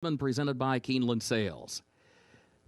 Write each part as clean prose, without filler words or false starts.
Presented by Keenland Sales.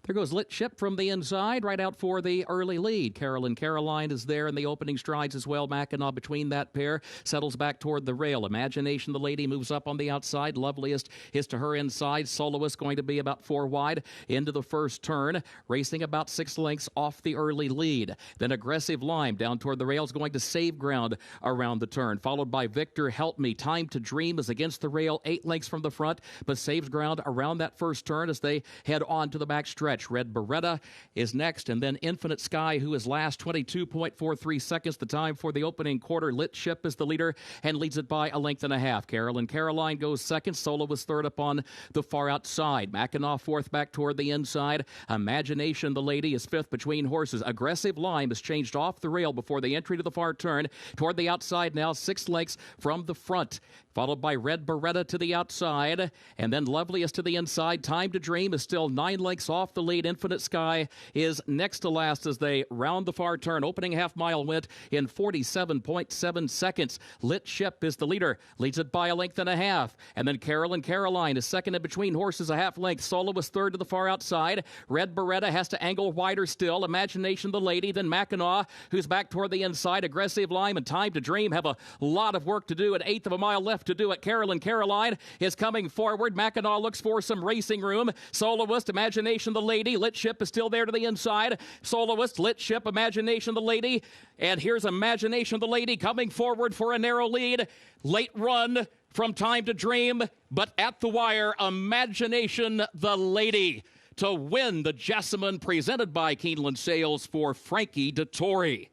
There goes Lit Ship from the inside, right out for the early lead. Caroline is there in the opening strides as well. Mackinac between that pair, settles back toward the rail. Imagination, the lady, moves up on the outside. Loveliest is to her inside. Soloist going to be about 4 wide into the first turn, racing about 6 lengths off the early lead. Then Aggressive Lime down toward the rails, going to save ground around the turn, followed by Victor Help Me. Time to Dream is against the rail, 8 lengths from the front, but saves ground around that first turn as they head on to the back stretch. Red Beretta is next, and then Infinite Sky, who is last, 22.43 seconds, the time for the opening quarter. Lit Ship is the leader and leads it by a length and a half. Caroline goes second. Solo was third upon the far outside. Mackinac fourth back toward the inside. Imagination, the lady, is fifth between horses. Aggressive Lime is changed off the rail before the entry to the far turn. Toward the outside now, 6 lengths from the front, followed by Red Beretta to the outside, and then Loveliest to the inside. Time to Dream is still 9 lengths off the lead. Infinite Sky is next to last as they round the far turn. Opening half-mile went in 47.7 seconds. Lit Ship is the leader, leads it by a length and a half. And then Caroline is second in between horses, a half length. Solo was third to the far outside. Red Beretta has to angle wider still. Imagination, the lady, then Mackinac, who's back toward the inside. Aggressive Lime and Time to Dream have a lot of work to do. An eighth of a mile left to do it. Caroline is coming forward. Mackinac looks for some racing room. Soloist, Imagination, the lady. Lit Ship is still there to the inside. Soloist, Lit Ship, Imagination, the lady. And here's Imagination, the lady, coming forward for a narrow lead. Late run from Time to Dream, but at the wire, Imagination, the lady, to win the Jessamine, presented by Keenland Sales for Frankie Dettori.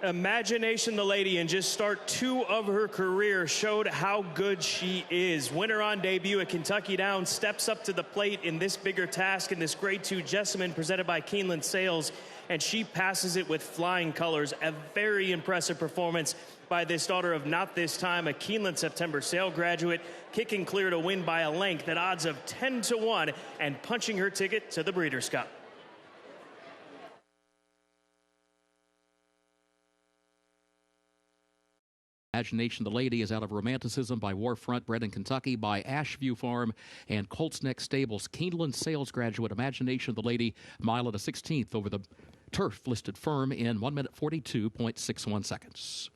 Imagination, the lady, in just start 2 of her career, showed how good she is. Winner on debut at Kentucky Downs, steps up to the plate in this bigger task in this Grade 2 Jessamine presented by Keenland Sales, and she passes it with flying colors. A very impressive performance by this daughter of Not This Time, a Keenland September sale graduate, kicking clear to win by a length at odds of 10-1 and punching her ticket to the Breeders' Cup. Imagination, the lady, is out of Romanticism by Warfront, bred in Kentucky by Ashview Farm and Colts Neck Stables. Keenland Sales graduate, Imagination, the lady, mile at a 16th over the turf listed firm in 1 minute 42.61 seconds.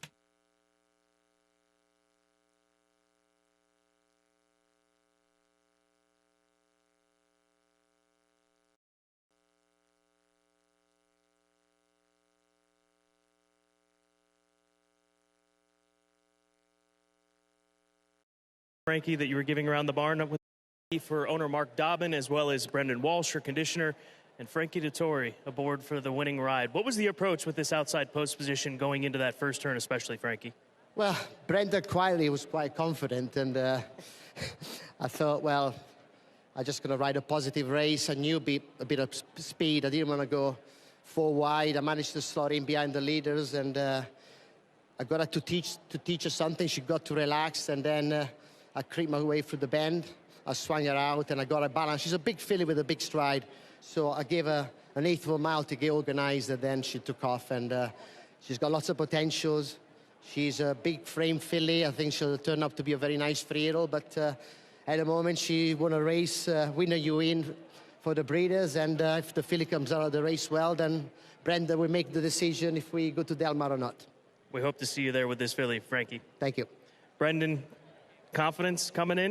Frankie, that you were giving around the barn with for owner Mark Dobbin, as well as Brendan Walsh, her conditioner, and Frankie Dettori aboard for the winning ride. What was the approach with this outside post position going into that first turn, especially, Frankie? Well, Brendan quietly was quite confident, and I thought, well, I'm just going to ride a positive race. I knew a bit of speed. I didn't want to go 4 wide. I managed to slot in behind the leaders, and I got her to teach her something. She got to relax, and then I creeped my way through the bend. I swung her out, and I got her balance. She's a big filly with a big stride, so I gave her an eighth of a mile to get organized, and then she took off, and she's got lots of potentials. She's a big frame filly. I think she'll turn up to be a very nice 3-year-old, but at the moment she won a race, winner you in for the breeders, and if the filly comes out of the race well, then Brendan will make the decision if we go to Del Mar or not. We hope to see you there with this filly, Frankie. Thank you. Brendan, confidence coming in?